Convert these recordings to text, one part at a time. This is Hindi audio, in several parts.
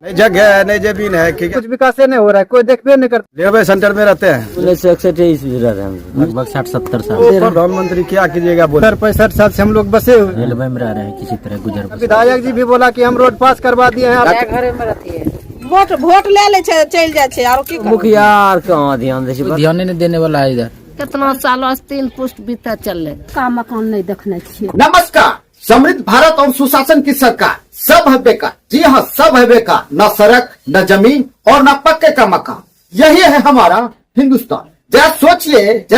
नहीं जगह है नहीं जमीन है कि कुछ विकास नहीं हो रहा है, कोई देखते नहीं करता। रेलवे सेंटर में रहते हैं 1961 लगभग 60-70 साल। प्रधानमंत्री क्या कीजिएगा बोले 65 साल से हम लोग बसे हुए हैं। रेलवे में रह रहे हैं, किसी तरह गुजर बसर। विधायक जी भी बोला कि हम रोड पास करवा दिए हैं। वोट ले ले चल जाए छे, आरो की मुखिया आर कहाँ ध्यान दे, ध्यान नहीं देने वाला है इधर। कितना सालों से 3 पुष्ट बीता चल रहे का मकान नहीं देखने छिए। नमस्कार, समृद्ध भारत और सुशासन की सरकार, सब है बेकार। जी हाँ, सब है बेकार, न सड़क न जमीन और न पक्के का मकान। यही है हमारा हिंदुस्तान। जरा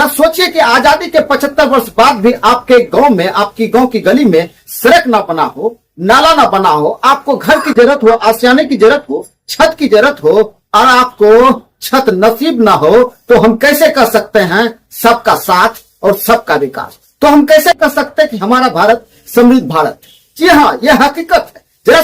सोचिए कि आजादी के 75 वर्ष बाद भी आपके गांव में, आपकी गांव की गली में सड़क ना बना हो, नाला ना बना हो, आपको घर की जरूरत हो, आशियाने की जरूरत हो, छत की जरूरत हो और आपको छत नसीब ना हो, तो हम कैसे कर सकते हैं सबका साथ और सबका विकास? तो हम कैसे कर सकते हैं कि हमारा भारत समृद्ध भारत? जी हाँ, यह हकीकत है। जरा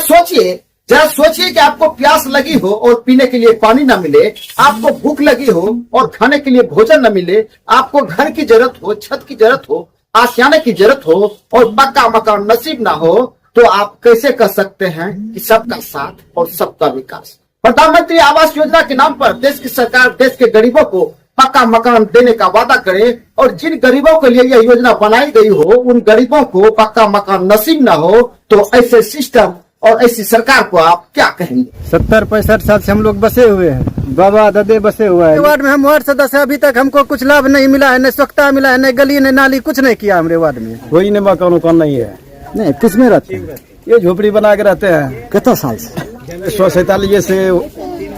सोचिए कि आपको प्यास लगी हो और पीने के लिए पानी न मिले, आपको भूख लगी हो और खाने के लिए भोजन न मिले, आपको घर की जरूरत हो, छत की जरूरत हो, आशियाने की जरूरत हो और पक्का मकान नसीब ना हो, तो आप कैसे कर सकते हैं कि सबका साथ और सबका विकास? प्रधानमंत्री आवास योजना के नाम पर देश की सरकार देश के गरीबों को पक्का मकान देने का वादा करे और जिन गरीबों के लिए यह योजना बनाई गई हो, उन गरीबों को पक्का मकान नसीब न हो, तो ऐसे सिस्टम और ऐसी सरकार को आप क्या कहेंगे? 70-65 साल से हम लोग बसे हुए हैं, बाबा दादे बसे हुए हैं। वार्ड में हम वार्ड सदस्य, अभी तक हमको कुछ लाभ नहीं मिला है, न स्वच्छता मिला है, न गली न नाली, कुछ नहीं किया हमारे वार्ड में। कोई नहीं मकान उकान नहीं है। नहीं, किस में रहते हैं? ये झोपड़ी बना के रहते हैं। कितना साल से? 147 से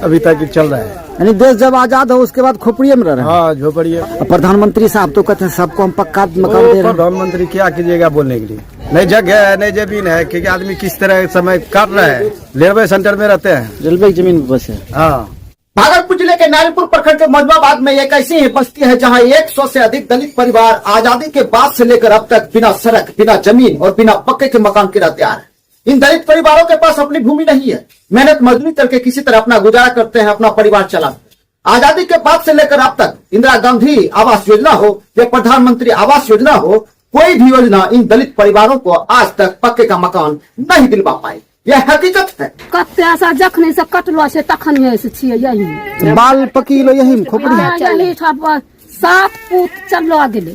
अभी तक चल रहा है। यानी देश जब आजाद हो उसके बाद खोपड़िए में रह रहे हैं। हाँ, झोपड़ी है। प्रधानमंत्री साहब तो कहते हैं सबको हम पक्का मकान दे रहे हैं। प्रधानमंत्री क्या कीजिएगा बोलने के लिए? नहीं जगह है नहीं जमीन है कि आदमी किस तरह समय काट रहा है। रेलवे सेंटर में रहते हैं, रेलवे की जमीन बस है। हाँ। भागलपुर जिले के नारायणपुर प्रखंड के मजबाबाद में एक ऐसी ही बस्ती है जहां 100 से अधिक दलित परिवार आजादी के बाद से लेकर अब तक बिना सड़क, बिना जमीन और बिना पक्के के मकान के रहते आ रहे हैं। इन दलित परिवारों के पास अपनी भूमि नहीं है, मेहनत मजदूरी करके किसी तरह अपना गुजारा करते हैं, अपना परिवार चलाते हैं। आजादी के बाद से लेकर अब तक इंदिरा गांधी आवास योजना हो या प्रधानमंत्री आवास योजना हो, कोई भी योजना इन दलित परिवारों को आज तक पक्के का मकान नहीं दिलवा पाई। यह हकीकत है। कत्ते जखनी से कटलो से तखन यही बाल पकीलो यही खोपड़ी है। यही 7 पूत चलो गेले,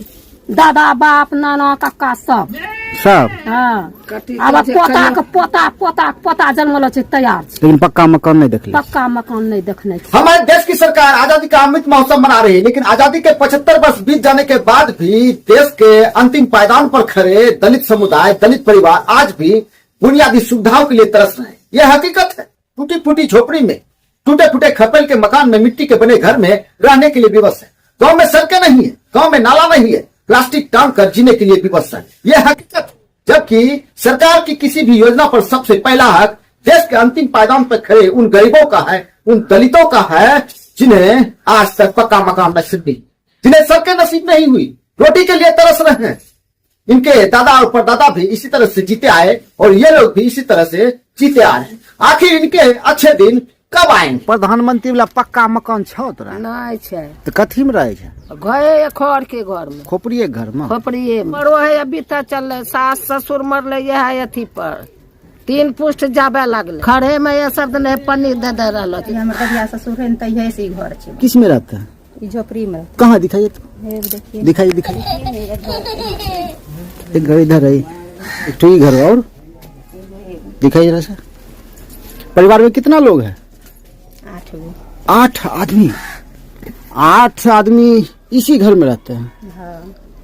दादा बाप नाना काका सब। हाँ, अब पोता जन्मलो छे तैयार छे, लेकिन पक्का मकान नहीं देखले। पक्का मकान नहीं देखने छे। हमारे देश की सरकार आजादी का अमृत महोत्सव मना रही है, लेकिन आजादी के 75 वर्ष बीत जाने के बाद भी देश के अंतिम पायदान पर खड़े दलित समुदाय, दलित परिवार आज भी बुनियादी सुविधाओं के लिए तरस रहे हैं। यह हकीकत है। टूटी फूटी झोपड़ी में, टूटे फूटे खपरेल के मकान में, मिट्टी के बने घर में रहने के लिए विवश है। गाँव में सड़कें नहीं है, गाँव में नाला नहीं है, प्लास्टिक टांग कर जीने के लिए विवश है। यह हकीकत है। जबकि सरकार की किसी भी योजना पर सबसे पहला हक देश के अंतिम पायदान पर खड़े उन गरीबों का है, उन दलितों का है जिन्हें आज तक पक्का मकान नसीब नहीं, जिन्हें सड़कें नसीब नहीं हुई, रोटी के लिए तरस रहे हैं। इनके दादा और परदादा भी इसी तरह से जीते आए और ये लोग भी इसी तरह से जीते आ रहे हैं। आखिर इनके अच्छे दिन कब आएंगे? प्रधानमंत्री वाला पक्का मकान छो तोरा नहीं छे। तो कथी में रहे छे? घरे खड़ के घर में, खोपड़िए घर में। खोपड़िए मरो है अभी तक चल रहे। सास ससुर मरले है अथी पर 3 पुष्ट जाबे लगले। खड़े में ये सब नहीं पन्नी दे रहल। हमर ससुर है तहिया से घर छे। किस में रहता है? झोपड़ी में। कहाँ दिखाइए तो? दिखाइए एक घर इधर है, एक तो घर और दिखाइए जरा सा। परिवार में कितना लोग हैं? 8 आदमी। 8 आदमी इसी घर में रहते हैं।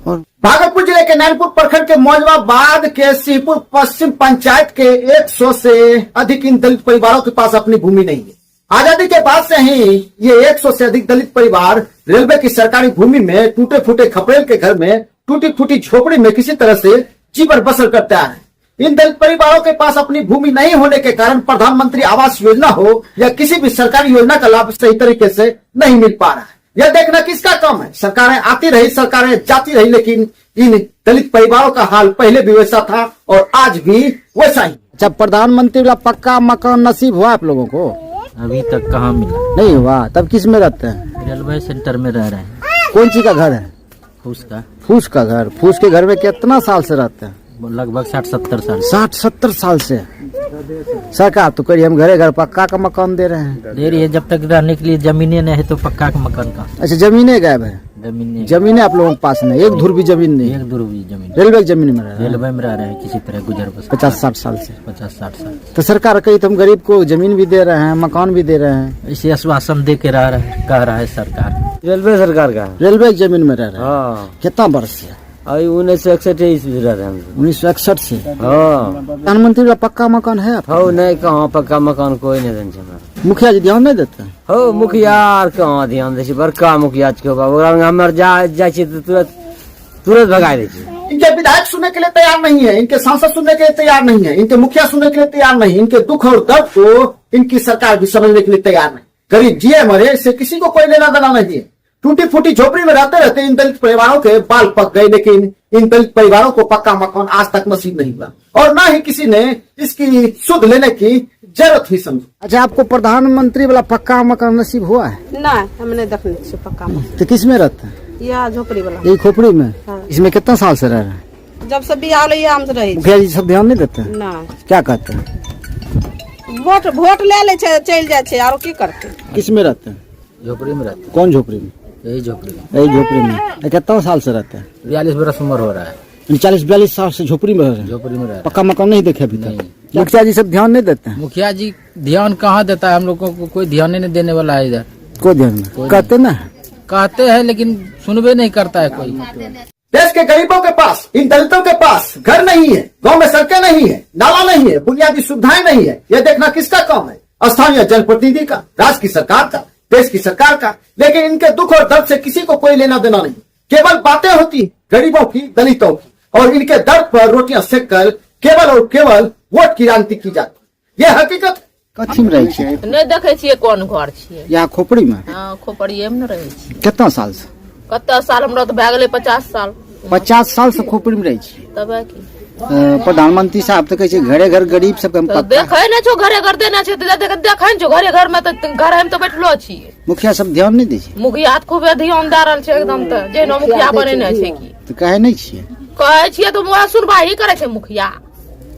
और भागलपुर जिले के नारायणपुर प्रखंड के मौजबाबाद के सिंहपुर पश्चिम पंचायत के 100 से अधिक इन दलित परिवारों के पास अपनी भूमि नहीं है। आजादी के बाद से ही ये 100 से अधिक दलित परिवार रेलवे की सरकारी भूमि में, टूटे फूटे खपरेल के घर में, टूटी फूटी झोपड़ी में किसी तरह से जीवन बसर करते आ रहे हैं। इन दलित परिवारों के पास अपनी भूमि नहीं होने के कारण प्रधानमंत्री आवास योजना हो या किसी भी सरकारी योजना का लाभ सही तरीके से नहीं मिल पा रहा है। यह देखना किसका काम है? सरकारें आती रही, सरकारें जाती रही, लेकिन इन दलित परिवारों का हाल पहले भी वैसा था और आज भी वैसा ही। जब प्रधानमंत्री वाला पक्का मकान नसीब हुआ आप लोगों को? अभी तक कहाँ मिला? नहीं हुआ। तब किस में रहते हैं? रेलवे सेंटर में रह रहे हैं। कौन सी का घर है? फूस का। फूस का घर। फूस के घर में कितना साल से रहते हैं? लगभग 60-70 साल। 60-70 साल से। सरकार तो करिए हम घरे घर पक्का का मकान दे रहे हैं। दे रही है, जब तक रहने के लिए जमीनें नहीं है तो पक्का का मकान का अच्छा जमीनें गायब है, जमीनें आप लोगों के पास नहीं, एक धुर भी जमीन नहीं, एक दूर भी जमीन। रेलवे की जमीन में रह रहे हैं रेलवे में रह रहे हैं किसी तरह गुजर बसर 50-60 साल से। 50-60 साल। तो सरकार कही तुम गरीब को जमीन भी दे रहे हैं, मकान भी दे रहे हैं, ऐसे आश्वासन दे के कह रहा है सरकार। रेलवे सरकार का रेलवे की जमीन में रह रहे हैं। हाँ कितना वर्ष से? अभी 1961 ईस्वी रह रहे हैं 1961 से। हाँ प्रधानमंत्री का पक्का मकान है आपका? हो नहीं कहाँ पक्का मकान कोई नहीं देने हमारा। मुखिया जी ध्यान नहीं देते? हो मुखिया आर कहाँ ध्यान दे बड़का मुखिया के हमारे जाए तुरंत भगा दे। इनके विधायक सुनने के लिए तैयार नहीं है, इनके सांसद सुनने के लिए तैयार नहीं है, इनके मुखिया सुनने के लिए तैयार नहीं, इनके दुख और दर्द को इनकी सरकार भी समझने के लिए तैयार नहीं। गरीब जिए मरे इससे किसी को कोई लेना देना नहीं है। टूटी फूटी झोपड़ी में रहते रहते इन दलित परिवारों के बाल पक गए, लेकिन इन दलित परिवारों को पक्का मकान आज तक नसीब नहीं हुआ और न ही किसी ने इसकी सुध लेने की जरूरत हुई समझी। अच्छा आपको प्रधानमंत्री वाला पक्का मकान नसीब हुआ है? नहीं हमने देखने से पक्का तो किस में रहते हैं? यह झोपड़ी वाला यही खोपड़ी में। हाँ। इसमें कितना साल से रह रहे हैं? जब से बियाह हम से रही मुखिया जी सब ध्यान नहीं देते हैं? ना क्या कहते हैं? वोट ले ले चल जाए और की करते। किस में रहते हैं? झोपड़ी में रहते कौन झोपड़ी में? यही झोपड़ी में। यही झोपड़ी में। कितना साल से रहते हैं? 42 बरस उम्र हो रहा है। 40-42 साल से झोपड़ी में रह रहे हैं। झोपड़ी में रह रहे पक्का मकान नहीं देखे अभी नहीं। तक? मुखिया जी सब ध्यान नहीं देते हैं? मुखिया जी ध्यान कहाँ देता है, हम लोगों को कोई ध्यान ही नहीं देने वाला है इधर। कोई ध्यान नहीं कहते ना, कहते हैं लेकिन सुनबे नहीं करता है कोई। देश के गरीबों के पास, इन दलितों के पास घर नहीं है, गांव में सड़कें नहीं है, नाला नहीं है, बुनियादी सुविधाएं नहीं है। यह देखना किसका काम है? स्थानीय जनप्रतिनिधि का, राज्य की सरकार का, देश की सरकार का। लेकिन इनके दुख और दर्द से किसी को कोई लेना देना नहीं। केवल बातें होती गरीबों की, दलितों की, और इनके दर्द पर रोटियां सेक कर केवल और केवल वोट की राजनीति की जाती। यह हकीकत। कथी में रहे छियै? नहीं देखे छियै कोन घर छियै। यहाँ खोपड़ी में? हाँ खोपड़िये में न रहे छियै। कितना साल से? कते साल हमरा तो भए गेलै 50 साल। 50 साल से खोपड़ी में रहे छियै। तबे की प्रधानमंत्री साहब तो कहै छै घरे घर गरीब सबके हम तो पक्का। देखे न छो घरे घर देना छै देखे न छो घरे घर में तो घर हम तो बैठलो छियै। मुखिया सब ध्यान नहीं दै छै? मुखिया तो खूबे ध्यान दे रहल छै एकदम। तो जेना मुखिया बनेने छै की तो कहे नहीं छियै? कहे छियै तो मुआ सुनवाई करे छै मुखिया,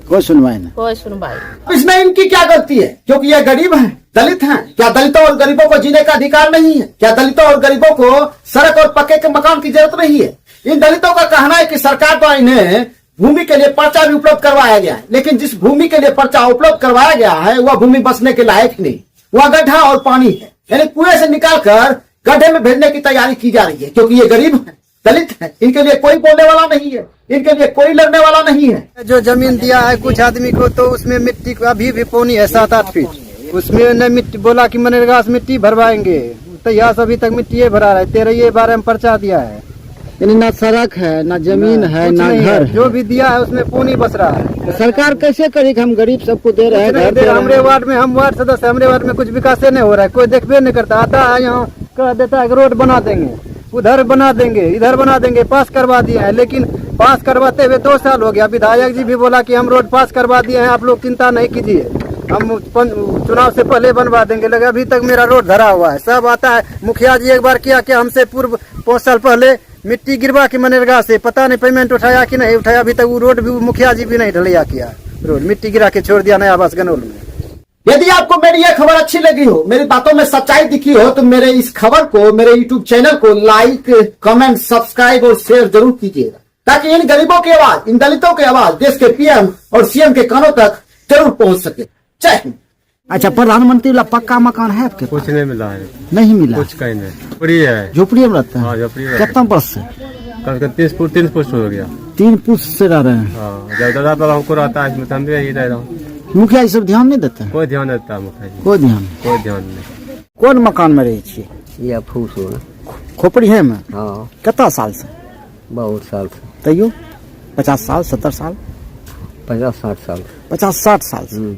कोई सुनवाई नहीं। कोई सुनवाई। इसमें इनकी क्या गलती है? क्योंकि ये गरीब हैं, दलित हैं। क्या दलितों और गरीबों को जीने का अधिकार नहीं है? क्या दलितों और गरीबों को सड़क और पक्के के मकान की जरूरत नहीं है? इन दलितों का कहना है कि सरकार द्वारा इन्हें भूमि के लिए पर्चा भी उपलब्ध करवाया गया है, लेकिन जिस भूमि के लिए पर्चा उपलब्ध करवाया गया है वह भूमि बसने के लायक नहीं। वह गड्ढा और पानी है, यानी कुएं से निकालकर गड्ढे में भेजने की तैयारी की जा रही है। क्योंकि ये गरीब हैं, दलित हैं, इनके लिए कोई बोलने वाला नहीं है, इनके लिए कोई लड़ने वाला नहीं है। जो जमीन दिया है कुछ आदमी को तो उसमें मिट्टी अभी भी पौनी है 7-8 फीट। उसमें न मिट्टी बोला कि मनरेगा से मिट्टी भरवाएंगे, तो यहाँ से अभी तक मिट्टी भरा रहा है। 13 में पर्चा दिया है, यानी ना सड़क है, ना जमीन है, ना घर। जो भी दिया है उसमें पानी बस रहा है। तो सरकार कैसे करे कि हम गरीब सबको दे रहे हैं? हमारे वार्ड में, हम वार्ड सदस्य, हमारे वार्ड में कुछ विकास नहीं हो रहा है, कोई देखबे नहीं करता। आता है यहाँ कह देता है रोड बना देंगे, उधर बना देंगे, इधर बना देंगे, पास करवा दिए हैं। लेकिन पास करवाते हुए 2 साल हो गया। विधायक जी भी बोला कि हम रोड पास करवा दिए हैं, आप लोग चिंता नहीं कीजिए, हम चुनाव से पहले बनवा देंगे। लेकिन अभी तक मेरा रोड धरा हुआ है। सब आता है, मुखिया जी एक बार किया कि हमसे पूर्व 5 साल पहले मिट्टी गिरवा के मनरेगा से, पता नहीं पेमेंट उठाया कि नहीं उठाया। अभी तक वो रोड भी मुखिया जी भी नहीं ढलैया किया, रोड मिट्टी गिरा के छोड़ दिया नया आवास गनौल में। यदि आपको मेरी यह खबर अच्छी लगी हो, मेरी बातों में सच्चाई दिखी हो, तो मेरे इस खबर को, मेरे YouTube चैनल को लाइक, कमेंट, सब्सक्राइब और शेयर जरूर कीजिएगा, ताकि इन गरीबों की आवाज, इन दलितों की आवाज देश के PM और CM के कानों तक जरूर पहुंच सके। जय हिंद। अच्छा पप्रधानमंत्री वाला पक्का मकान है आपके? कुछ नहीं मिला है, नहीं मिला? कुछ कहीं नहीं। झोपड़ी है, झोपड़ी में रहता हाँ है? झोपड़ी है। कितना वर्ष से? कम से कम 3 पुष्ट हो गया। 3 पुष्ट से रह रहे हैं। हाँ जब दादा बाबा हमको रहता है इसमें तो हम भी यही रह रहा हूँ। मुखिया जी सब ध्यान नहीं देते हैं? कोई ध्यान नहीं देता मुखिया जी, कोई ध्यान? कोई ध्यान नहीं। कौन मकान में रही छियै? या फूस हो खोपड़ी है में? हाँ कितना साल से? बहुत साल से। तैयो 50 साल, 70 साल, 50-60 साल। 50-60 साल से।